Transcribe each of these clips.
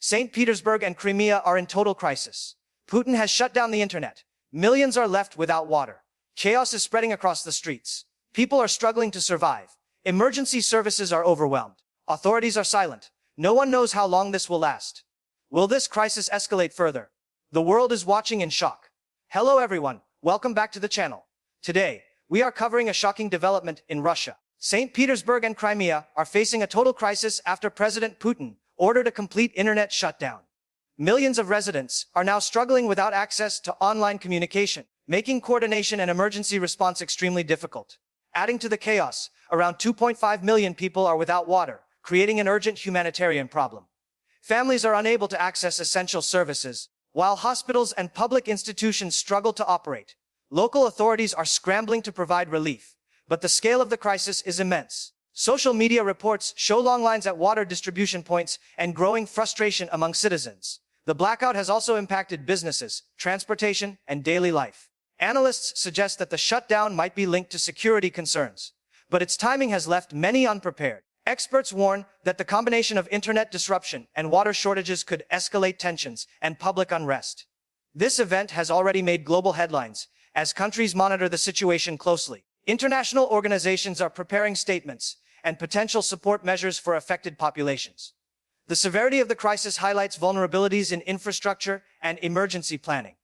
St. Petersburg and Crimea are in total crisis. Putin has shut down the internet. Millions are left without water. Chaos is spreading across the streets. People are struggling to survive. Emergency services are overwhelmed. Authorities are silent. No one knows how long this will last. Will this crisis escalate further? The world is watching in shock. Hello everyone, welcome back to the channel. Today, we are covering a shocking development in Russia. St. Petersburg and Crimea are facing a total crisis after President Putin ordered a complete internet shutdown. Millions of residents are now struggling without access to online communication, making coordination and emergency response extremely difficult. Adding to the chaos, around 2.5 million people are without water, creating an urgent humanitarian problem. Families are unable to access essential services, while hospitals and public institutions struggle to operate. Local authorities are scrambling to provide relief, but the scale of the crisis is immense. Social media reports show long lines at water distribution points and growing frustration among citizens. The blackout has also impacted businesses, transportation, and daily life. Analysts suggest that the shutdown might be linked to security concerns, but its timing has left many unprepared. Experts warn that the combination of internet disruption and water shortages could escalate tensions and public unrest. This event has already made global headlines as countries monitor the situation closely. International organizations are preparing statements and potential support measures for affected populations. The severity of the crisis highlights vulnerabilities in infrastructure and emergency planning.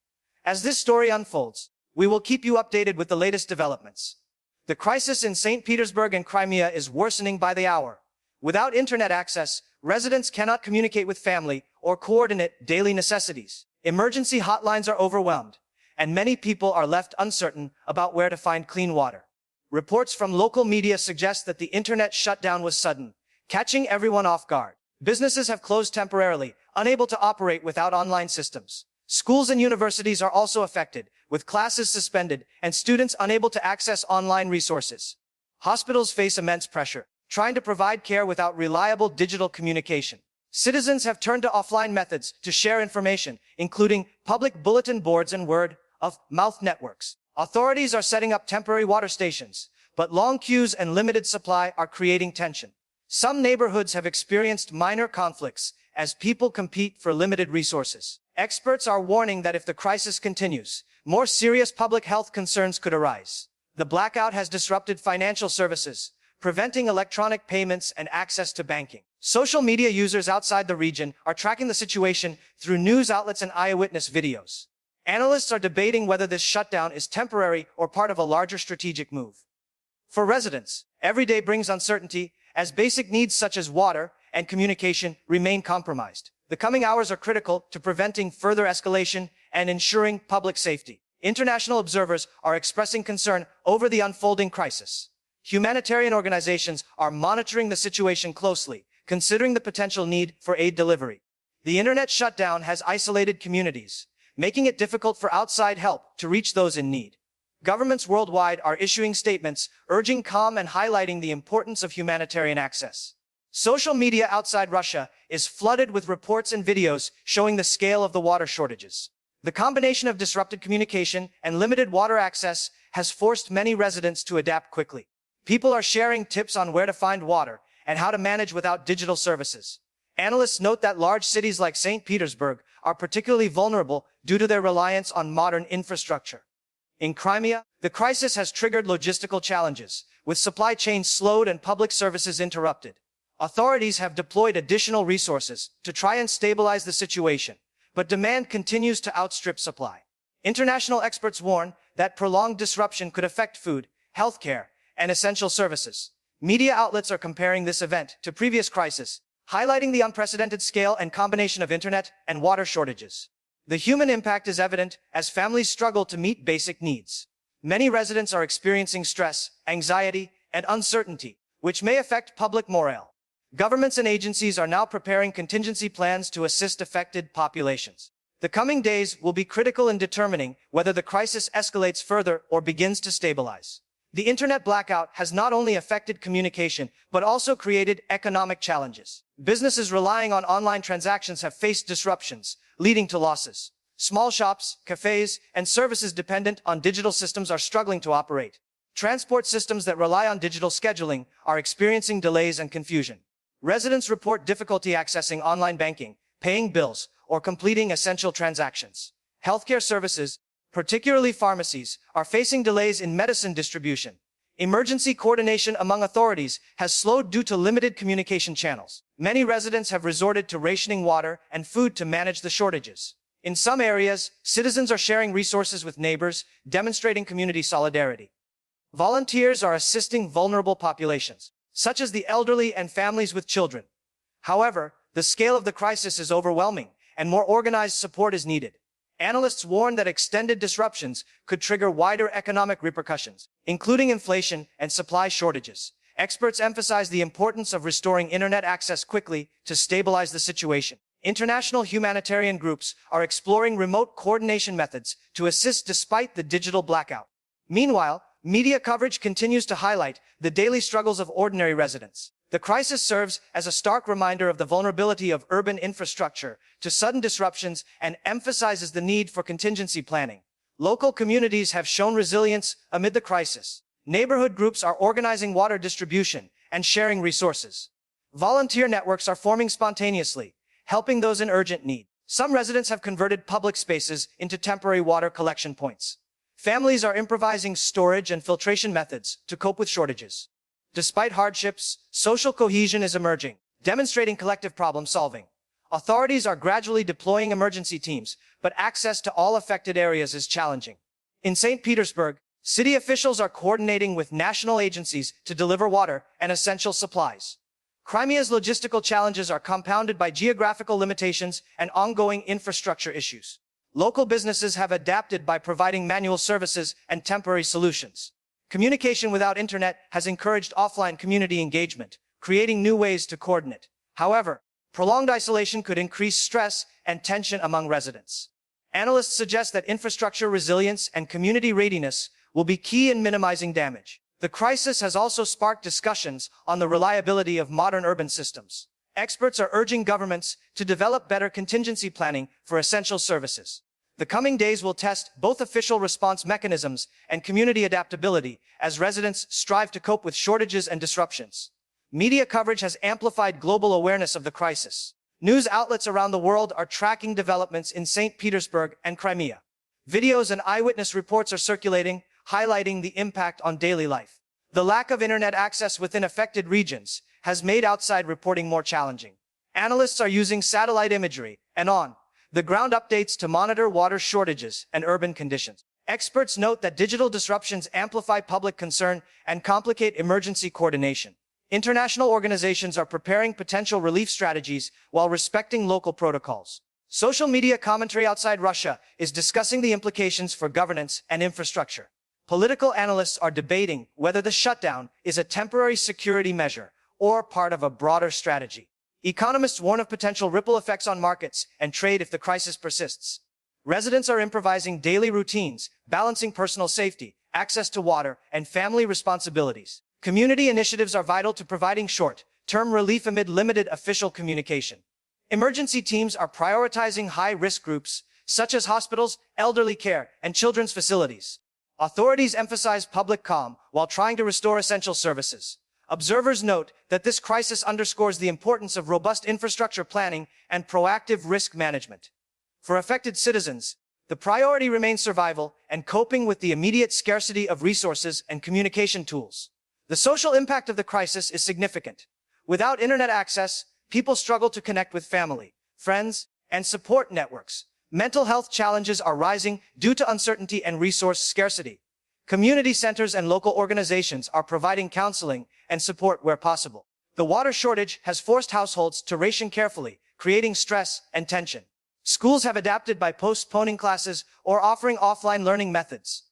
As this story unfolds, we will keep you updated with the latest developments. The crisis in St. Petersburg and Crimea is worsening by the hour. Without internet access, residents cannot communicate with family or coordinate daily necessities. Emergency hotlines are overwhelmed, and many people are left uncertain about where to find clean water. Reports from local media suggest that the internet shutdown was sudden, catching everyone off guard. Businesses have closed temporarily, unable to operate without online systems. Schools and universities are also affected, with classes suspended and students unable to access online resources. Hospitals face immense pressure, trying to provide care without reliable digital communication. Citizens have turned to offline methods to share information, including public bulletin boards and word-of-mouth networks. Authorities are setting up temporary water stations, but long queues and limited supply are creating tension. Some neighborhoods have experienced minor conflicts as people compete for limited resources. Experts are warning that if the crisis continues, more serious public health concerns could arise. The blackout has disrupted financial services, preventing electronic payments and access to banking. Social media users outside the region are tracking the situation through news outlets and eyewitness videos. Analysts are debating whether this shutdown is temporary or part of a larger strategic move. For residents, every day brings uncertainty as basic needs such as water and communication remain compromised. The coming hours are critical to preventing further escalation and ensuring public safety. International observers are expressing concern over the unfolding crisis. Humanitarian organizations are monitoring the situation closely, considering the potential need for aid delivery. The internet shutdown has isolated communities, making it difficult for outside help to reach those in need. Governments worldwide are issuing statements urging calm and highlighting the importance of humanitarian access. Social media outside Russia is flooded with reports and videos showing the scale of the water shortages. The combination of disrupted communication and limited water access has forced many residents to adapt quickly. People are sharing tips on where to find water and how to manage without digital services. Analysts note that large cities like St. Petersburg are particularly vulnerable due to their reliance on modern infrastructure. In Crimea, the crisis has triggered logistical challenges, with supply chains slowed and public services interrupted. Authorities have deployed additional resources to try and stabilize the situation, but demand continues to outstrip supply. International experts warn that prolonged disruption could affect food, healthcare, and essential services. Media outlets are comparing this event to previous crises, highlighting the unprecedented scale and combination of internet and water shortages. The human impact is evident as families struggle to meet basic needs. Many residents are experiencing stress, anxiety, and uncertainty, which may affect public morale. Governments and agencies are now preparing contingency plans to assist affected populations. The coming days will be critical in determining whether the crisis escalates further or begins to stabilize. The internet blackout has not only affected communication, but also created economic challenges. Businesses relying on online transactions have faced disruptions, leading to losses. Small shops, cafes, and services dependent on digital systems are struggling to operate. Transport systems that rely on digital scheduling are experiencing delays and confusion. Residents report difficulty accessing online banking, paying bills, or completing essential transactions. Healthcare services, particularly pharmacies, are facing delays in medicine distribution. Emergency coordination among authorities has slowed due to limited communication channels. Many residents have resorted to rationing water and food to manage the shortages. In some areas, citizens are sharing resources with neighbors, demonstrating community solidarity. Volunteers are assisting vulnerable populations, such as the elderly and families with children. However, the scale of the crisis is overwhelming, and more organized support is needed. Analysts warn that extended disruptions could trigger wider economic repercussions, including inflation and supply shortages. Experts emphasize the importance of restoring internet access quickly to stabilize the situation. International humanitarian groups are exploring remote coordination methods to assist despite the digital blackout. Meanwhile, media coverage continues to highlight the daily struggles of ordinary residents. The crisis serves as a stark reminder of the vulnerability of urban infrastructure to sudden disruptions and emphasizes the need for contingency planning. Local communities have shown resilience amid the crisis. Neighborhood groups are organizing water distribution and sharing resources. Volunteer networks are forming spontaneously, helping those in urgent need. Some residents have converted public spaces into temporary water collection points. Families are improvising storage and filtration methods to cope with shortages. Despite hardships, social cohesion is emerging, demonstrating collective problem solving. Authorities are gradually deploying emergency teams, but access to all affected areas is challenging. In St. Petersburg, city officials are coordinating with national agencies to deliver water and essential supplies. Crimea's logistical challenges are compounded by geographical limitations and ongoing infrastructure issues. Local businesses have adapted by providing manual services and temporary solutions. Communication without internet has encouraged offline community engagement, creating new ways to coordinate. However, prolonged isolation could increase stress and tension among residents. Analysts suggest that infrastructure resilience and community readiness will be key in minimizing damage. The crisis has also sparked discussions on the reliability of modern urban systems. Experts are urging governments to develop better contingency planning for essential services. The coming days will test both official response mechanisms and community adaptability as residents strive to cope with shortages and disruptions. Media coverage has amplified global awareness of the crisis. News outlets around the world are tracking developments in St. Petersburg and Crimea. Videos and eyewitness reports are circulating, highlighting the impact on daily life. The lack of internet access within affected regions has made outside reporting more challenging. Analysts are using satellite imagery and on-the-ground updates to monitor water shortages and urban conditions. Experts note that digital disruptions amplify public concern and complicate emergency coordination. International organizations are preparing potential relief strategies while respecting local protocols. Social media commentary outside Russia is discussing the implications for governance and infrastructure. Political analysts are debating whether the shutdown is a temporary security measure or part of a broader strategy. Economists warn of potential ripple effects on markets and trade if the crisis persists. Residents are improvising daily routines, balancing personal safety, access to water, and family responsibilities. Community initiatives are vital to providing short-term relief amid limited official communication. Emergency teams are prioritizing high-risk groups, such as hospitals, elderly care, and children's facilities. Authorities emphasize public calm while trying to restore essential services. Observers note that this crisis underscores the importance of robust infrastructure planning and proactive risk management. For affected citizens, the priority remains survival and coping with the immediate scarcity of resources and communication tools. The social impact of the crisis is significant. Without internet access, people struggle to connect with family, friends, and support networks. Mental health challenges are rising due to uncertainty and resource scarcity. Community centers and local organizations are providing counseling and support where possible. The water shortage has forced households to ration carefully, creating stress and tension. Schools have adapted by postponing classes or offering offline learning methods.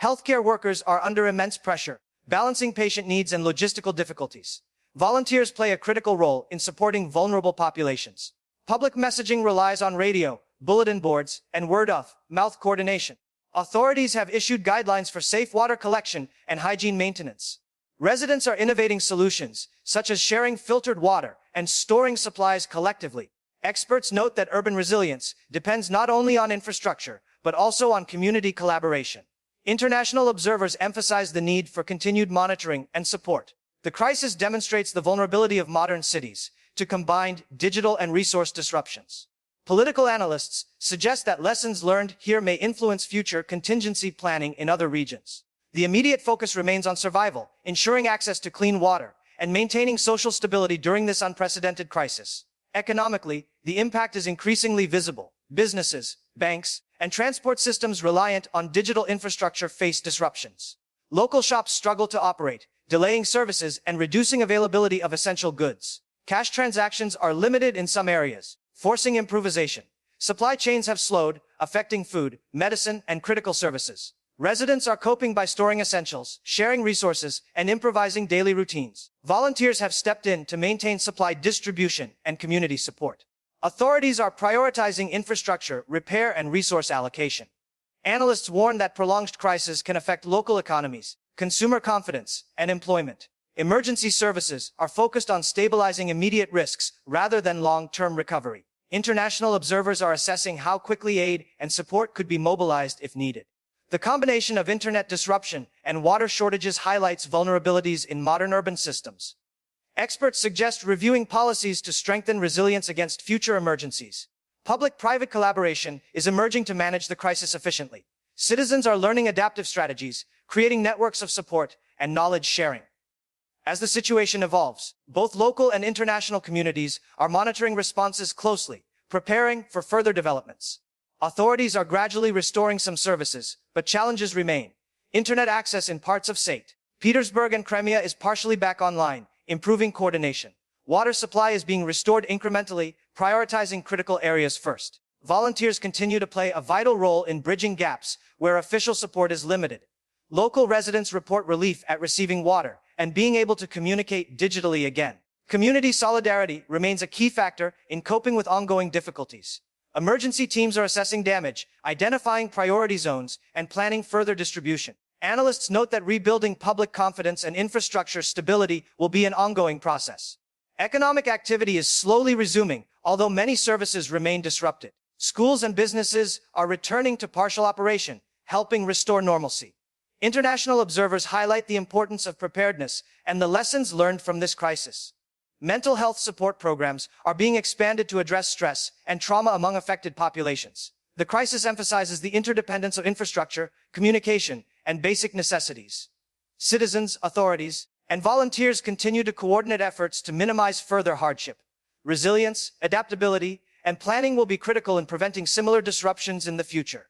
Healthcare workers are under immense pressure, balancing patient needs and logistical difficulties. Volunteers play a critical role in supporting vulnerable populations. Public messaging relies on radio, bulletin boards, and word-of-mouth coordination. Authorities have issued guidelines for safe water collection and hygiene maintenance. Residents are innovating solutions, such as sharing filtered water and storing supplies collectively. Experts note that urban resilience depends not only on infrastructure, but also on community collaboration. International observers emphasize the need for continued monitoring and support. The crisis demonstrates the vulnerability of modern cities to combined digital and resource disruptions. Political analysts suggest that lessons learned here may influence future contingency planning in other regions. The immediate focus remains on survival, ensuring access to clean water, and maintaining social stability during this unprecedented crisis. Economically, the impact is increasingly visible. Businesses, banks, and transport systems reliant on digital infrastructure face disruptions. Local shops struggle to operate, delaying services and reducing availability of essential goods. Cash transactions are limited in some areas, forcing improvisation. Supply chains have slowed, affecting food, medicine, and critical services. Residents are coping by storing essentials, sharing resources, and improvising daily routines. Volunteers have stepped in to maintain supply distribution and community support. Authorities are prioritizing infrastructure, repair, and resource allocation. Analysts warn that prolonged crisis can affect local economies, consumer confidence, and employment. Emergency services are focused on stabilizing immediate risks rather than long-term recovery. International observers are assessing how quickly aid and support could be mobilized if needed. The combination of internet disruption and water shortages highlights vulnerabilities in modern urban systems. Experts suggest reviewing policies to strengthen resilience against future emergencies. Public-private collaboration is emerging to manage the crisis efficiently. Citizens are learning adaptive strategies, creating networks of support and knowledge sharing. As the situation evolves, both local and international communities are monitoring responses closely, preparing for further developments. Authorities are gradually restoring some services, but challenges remain. Internet access in parts of StPetersburg and Crimea is partially back online, improving coordination. Water supply is being restored incrementally, prioritizing critical areas first. Volunteers continue to play a vital role in bridging gaps where official support is limited. Local residents report relief at receiving water and being able to communicate digitally again. Community solidarity remains a key factor in coping with ongoing difficulties. Emergency teams are assessing damage, identifying priority zones, and planning further distribution. Analysts note that rebuilding public confidence and infrastructure stability will be an ongoing process. Economic activity is slowly resuming, although many services remain disrupted. Schools and businesses are returning to partial operation, helping restore normalcy. International observers highlight the importance of preparedness and the lessons learned from this crisis. Mental health support programs are being expanded to address stress and trauma among affected populations. The crisis emphasizes the interdependence of infrastructure, communication, and basic necessities. Citizens, authorities, and volunteers continue to coordinate efforts to minimize further hardship. Resilience, adaptability, and planning will be critical in preventing similar disruptions in the future.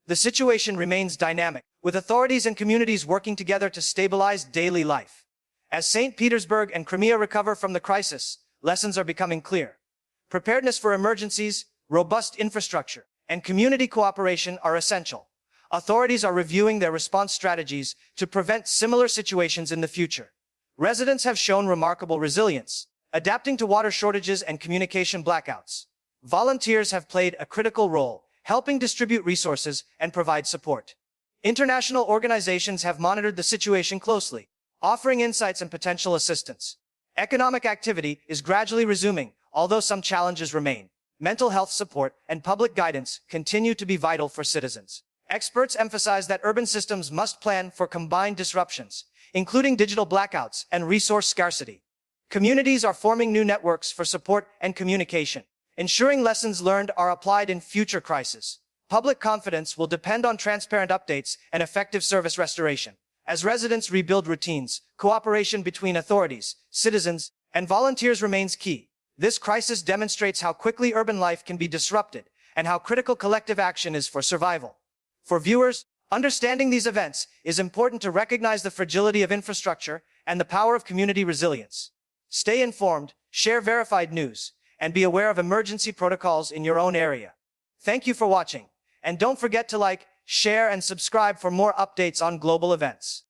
The situation remains dynamic, with authorities and communities working together to stabilize daily life. As St. Petersburg and Crimea recover from the crisis, lessons are becoming clear. Preparedness for emergencies, robust infrastructure, and community cooperation are essential. Authorities are reviewing their response strategies to prevent similar situations in the future. Residents have shown remarkable resilience, adapting to water shortages and communication blackouts. Volunteers have played a critical role, helping distribute resources and provide support. International organizations have monitored the situation closely, offering insights and potential assistance. Economic activity is gradually resuming, although some challenges remain. Mental health support and public guidance continue to be vital for citizens. Experts emphasize that urban systems must plan for combined disruptions, including digital blackouts and resource scarcity. Communities are forming new networks for support and communication, ensuring lessons learned are applied in future crises. Public confidence will depend on transparent updates and effective service restoration. As residents rebuild routines, cooperation between authorities, citizens, and volunteers remains key. This crisis demonstrates how quickly urban life can be disrupted and how critical collective action is for survival. For viewers, understanding these events is important to recognize the fragility of infrastructure and the power of community resilience. Stay informed, share verified news, and be aware of emergency protocols in your own area. Thank you for watching, and don't forget to like, share, and subscribe for more updates on global events.